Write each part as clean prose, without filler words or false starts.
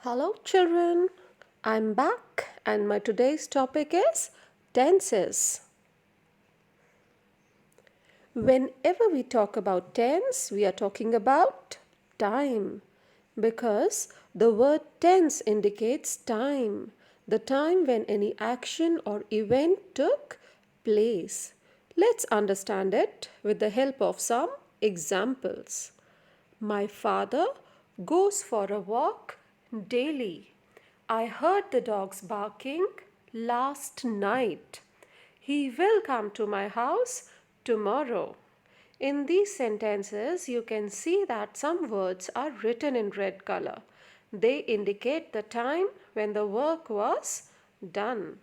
Hello, children. I'm back, and my today's topic is tenses. Whenever we talk about tense, we are talking about time because the word tense indicates time, the time when any action or event took place. Let's understand it with the help of some examples. My father goes for a walk daily. I heard the dogs barking last night. He will come to my house tomorrow. In these sentences, you can see that some words are written in red color. They indicate the time when the work was done.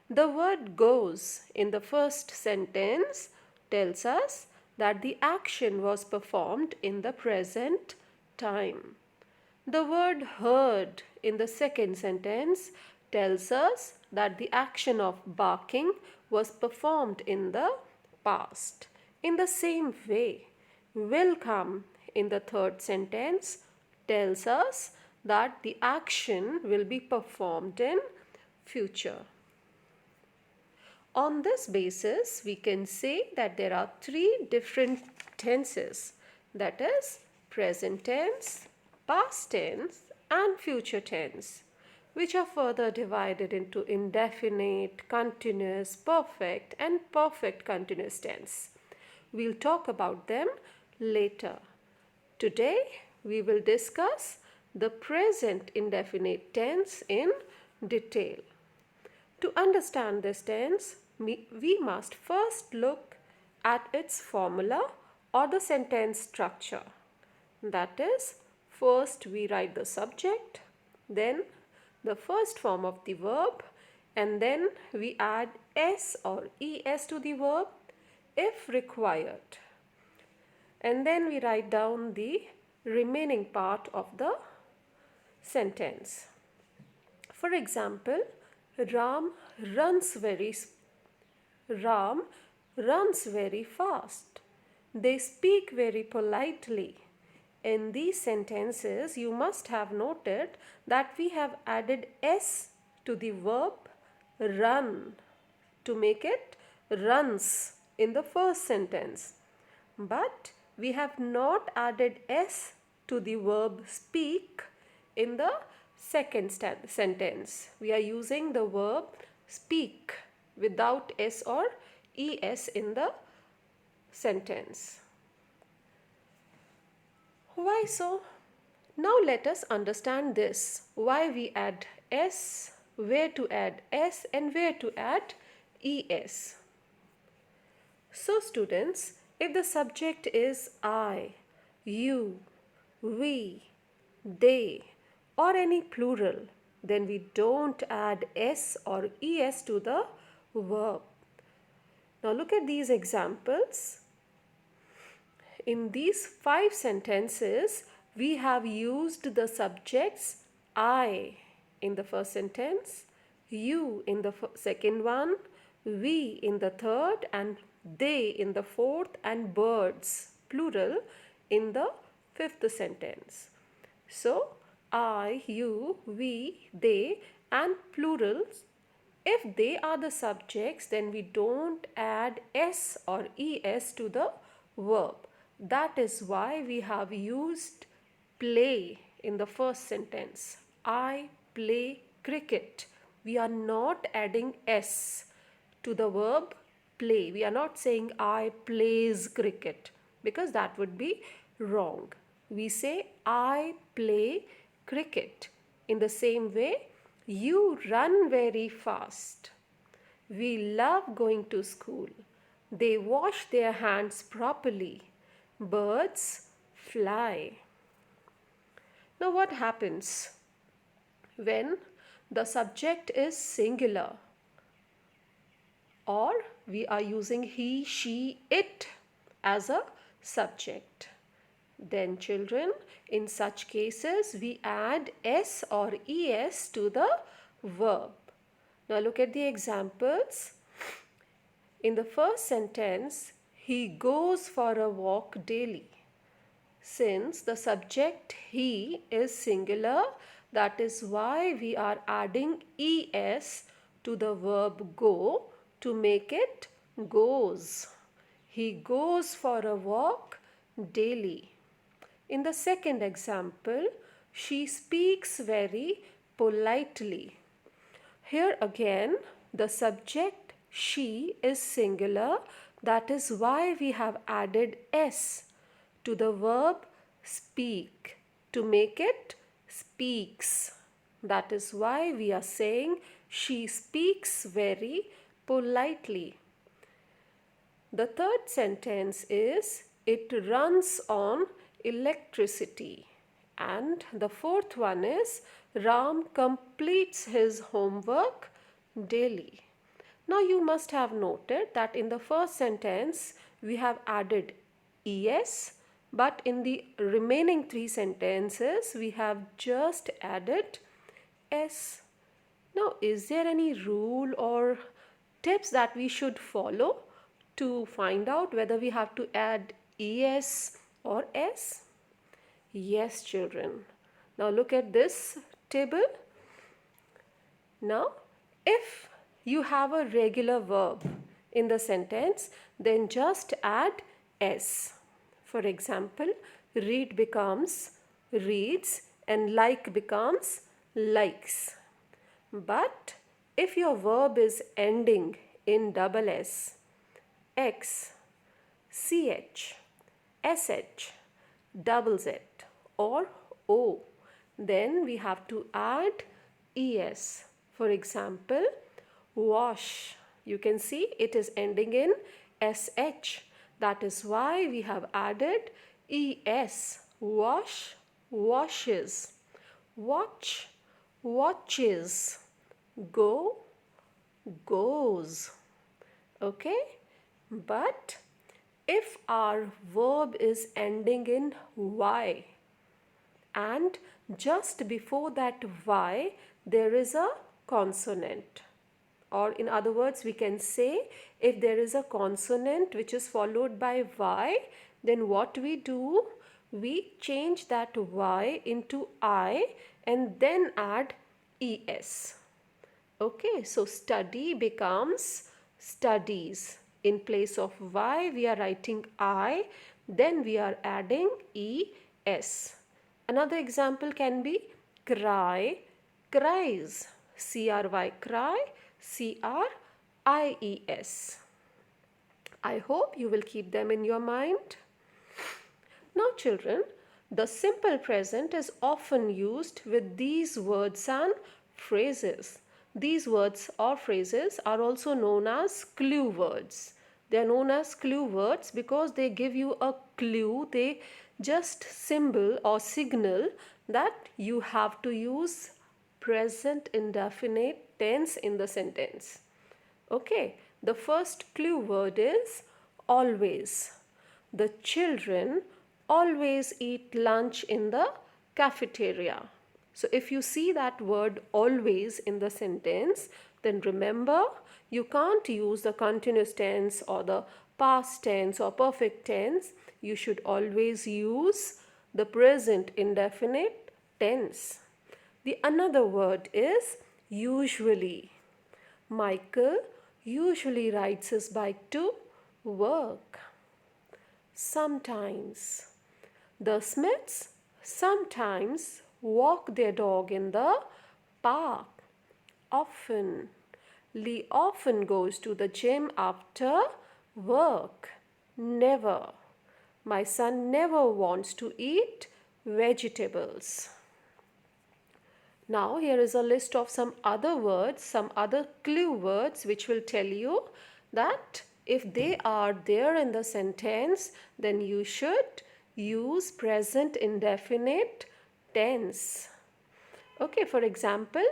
The word goes in the first sentence tells us that the action was performed in the present time. The word heard in the second sentence tells us that the action of barking was performed in the past. In the same way, will come in the third sentence tells us that the action will be performed in future. On this basis, we can say that there are three different tenses, that is present tense, past tense and future tense, which are further divided into indefinite, continuous, perfect and perfect continuous tense. We'll talk about them later. Today, we will discuss the present indefinite tense in detail. To understand this tense, we must first look at its formula or the sentence structure. That is, first we write the subject, then the first form of the verb, and then we add s or es to the verb if required. And then we write down the remaining part of the sentence. For example, Ram runs very Ram runs very fast. They speak very politely. In these sentences, you must have noted that we have added s to the verb run to make it runs in the first sentence. But we have not added s to the verb speak in the second sentence. We are using the verb speak without s or es in the sentence. Why so? Now let us understand this. Why we add s, where to add s and where to add es. So students, if the subject is I, you, we, they or any plural, then we don't add s or es to the verb. Now look at these examples. In these 5 sentences, we have used the subjects I in the first sentence, you in the second one, we in the third, and they in the fourth, and birds, plural, in the fifth sentence. So, I, you, we, they, and plurals, if they are the subjects, then we don't add s or es to the verb. That is why we have used play in the first sentence. I play cricket. We are not adding s to the verb play. We are not saying I plays cricket because that would be wrong. We say I play cricket. In the same way, you run very fast. We love going to school. They wash their hands properly. Birds fly. Now, what happens when the subject is singular or we are using he, she, it as a subject? Then, children, in such cases, we add s or es to the verb. Now, look at the examples. In the first sentence, he goes for a walk daily. Since the subject he is singular, That is why we are adding es to the verb go to make it goes. He goes for a walk daily. In the second example, she speaks very politely. Here again, the subject she is singular. That is why we have added s to the verb speak to make it speaks. That is why we are saying she speaks very politely. The third sentence is it runs on electricity. And the fourth one is Ram completes his homework daily. Now you must have noted that in the first sentence we have added es, but in the remaining three sentences we have just added s. Now, is there any rule or tips that we should follow to find out whether we have to add es or s? Yes, children. Now look at this table. Now, if you have a regular verb in the sentence, then just add s. For example, read becomes reads and like becomes likes. But if your verb is ending in double s, x, ch, sh, double z or o, then we have to add es. For example, wash. You can see it is ending in sh. That is why we have added es. Wash, washes. Watch, watches. Go, goes. Okay? But if our verb is ending in y and just before that y there is a consonant, or in other words we can say if there is a consonant which is followed by y, then what we do, we change that y into I and then add es. Okay, so study becomes studies. In place of y, we are writing I, then we are adding es. Another example can be cry, cries. Cry, cry, cries. I hope you will keep them in your mind. Now, children, the simple present is often used with these words and phrases. These words or phrases are also known as clue words. They are known as clue words because they give you a clue. They just symbol or signal that you have to use present indefinite tense in the sentence. Okay, the first clue word is always. The children always eat lunch in the cafeteria. So if you see that word always in the sentence, then remember you can't use the continuous tense or the past tense or perfect tense. You should always use the present indefinite tense. The another word is usually. Michael usually rides his bike to work. Sometimes. The Smiths sometimes walk their dog in the park. Often. Lee often goes to the gym after work. Never. My son never wants to eat vegetables. Now here is a list of some other words, some other clue words which will tell you that if they are there in the sentence, then you should use present indefinite tense. Okay, for example,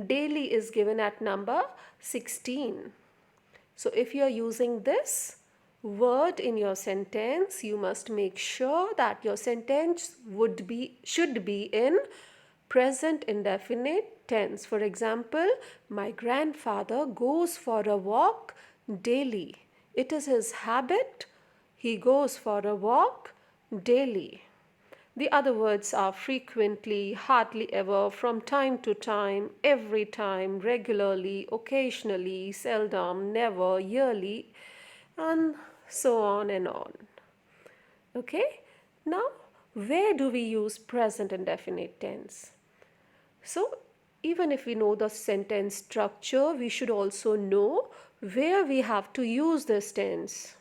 daily is given at number 16. So if you are using this word in your sentence, you must make sure that your sentence should be in present indefinite tense. For example, my grandfather goes for a walk daily. It is his habit. He goes for a walk daily. The other words are frequently, hardly ever, from time to time, every time, regularly, occasionally, seldom, never, yearly, and so on and on. Okay? Now, where do we use present indefinite tense? So, even if we know the sentence structure, we should also know where we have to use this tense.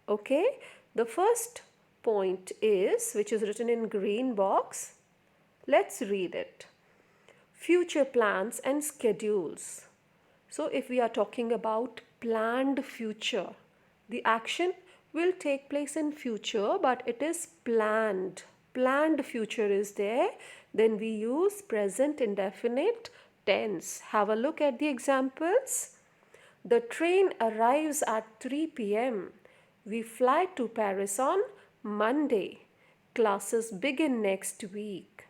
Okay? The first point is, which is written in green box. Let's read it. Future plans and schedules. So, if we are talking about planned future, the action will take place in future, but it is planned. Planned future is there. Then we use present indefinite tense. Have a look at the examples. The train arrives at 3 p.m. We fly to Paris on Monday. Classes begin next week.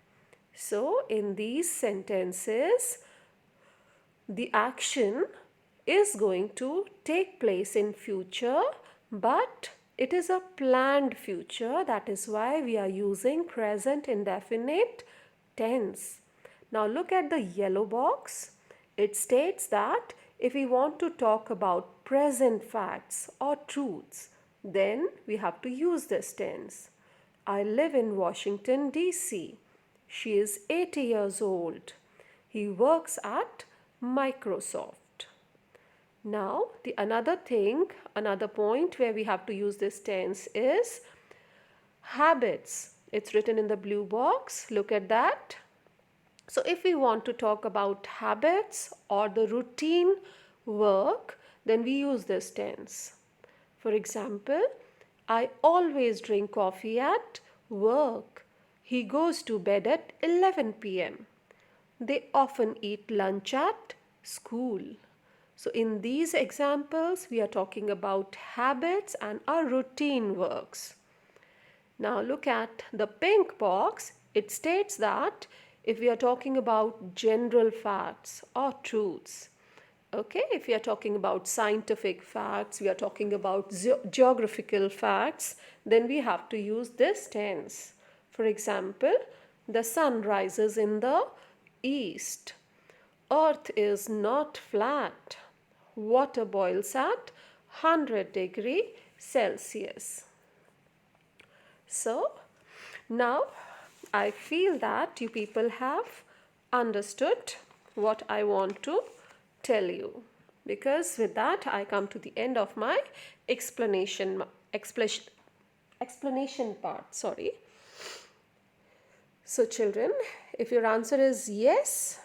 So, in these sentences, the action is going to take place in future, but it is a planned future. That is why we are using present indefinite tense. Now look at the yellow box. It states that if we want to talk about present facts or truths, then we have to use this tense. I live in Washington, D.C. She is 80 years old. He works at Microsoft. Now, the another point where we have to use this tense is habits. It's written in the blue box. Look at that. So, if we want to talk about habits or the routine work, then we use this tense. For example, I always drink coffee at work. He goes to bed at 11 p.m. They often eat lunch at school. So, in these examples, we are talking about habits and our routine works. Now, look at the pink box. It states that if we are talking about general facts or truths, okay, if we are talking about scientific facts, we are talking about geographical facts, then we have to use this tense. For example, the sun rises in the east. Earth is not flat. Water boils at 100 degrees Celsius. So, now I feel that you people have understood what I want to tell you, because with that I come to the end of my explanation part. Sorry. So children, if your answer is yes,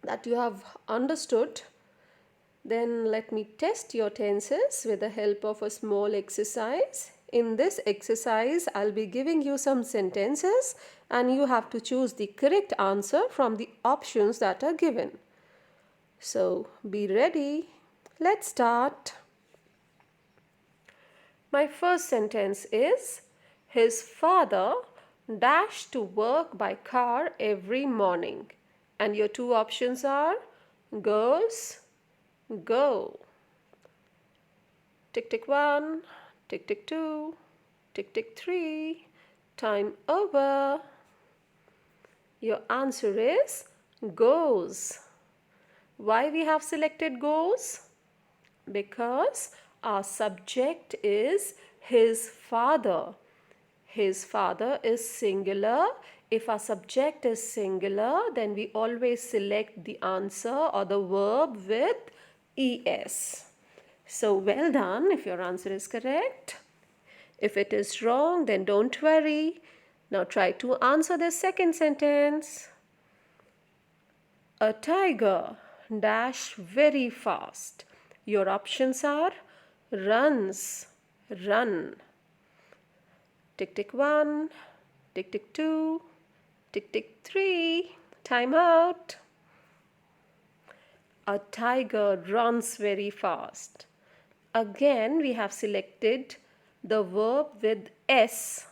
that you have understood, then let me test your tenses with the help of a small exercise. In this exercise, I'll be giving you some sentences and you have to choose the correct answer from the options that are given. So be ready. Let's start. My first sentence is, his father dashed to work by car every morning. And your two options are goes, go. Tick tick 1, tick tick 2, tick tick 3. Time over. Your answer is goes. Why we have selected goes? Because our subject is his father. His father is singular. If our subject is singular, then we always select the answer or the verb with es. So well done if your answer is correct. If it is wrong, then don't worry. Now try to answer the second sentence. A tiger dash very fast. Your options are runs, run. Tick tick 1, tick tick 2, tick tick 3. Time out. A tiger runs very fast. Again, we have selected the verb with s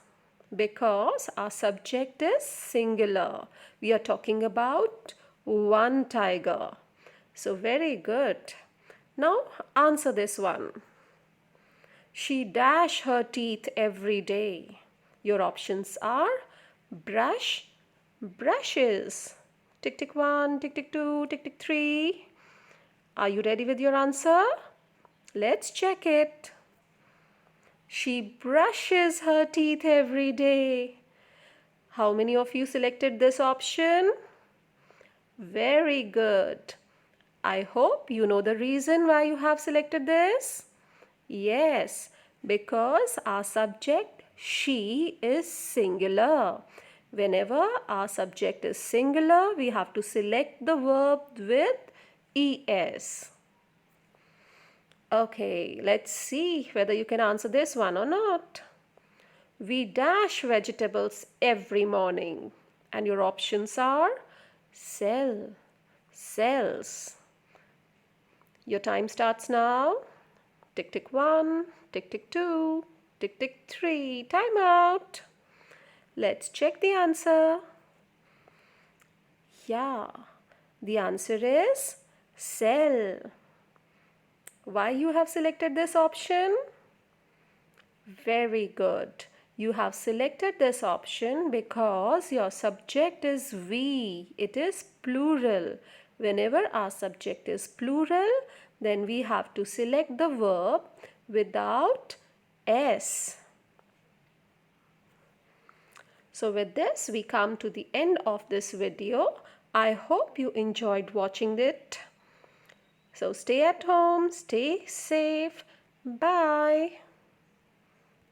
because our subject is singular. We are talking about one tiger. So very good. Now answer this one. She dash her teeth every day. Your options are Brush, brushes. Tick tick 1, tick tick 2, tick tick 3. Are you ready with your answer? Let's check it. She brushes her teeth every day. How many of you selected this option? Very good. I hope you know the reason why you have selected this. Yes, because our subject she is singular. Whenever our subject is singular, we have to select the verb with es. Okay, let's see whether you can answer this one or not. We dash vegetables every morning. And your options are sell, sells. Your time starts now. Tick tick 1, tick tick 2, tick tick 3. Time out. Let's check the answer. Yeah, the answer is sell. Why you have selected this option? Very good. You have selected this option because your subject is we. It is plural. Whenever our subject is plural, then we have to select the verb without s. So with this, we come to the end of this video. I hope you enjoyed watching it. So stay at home, stay safe. Bye.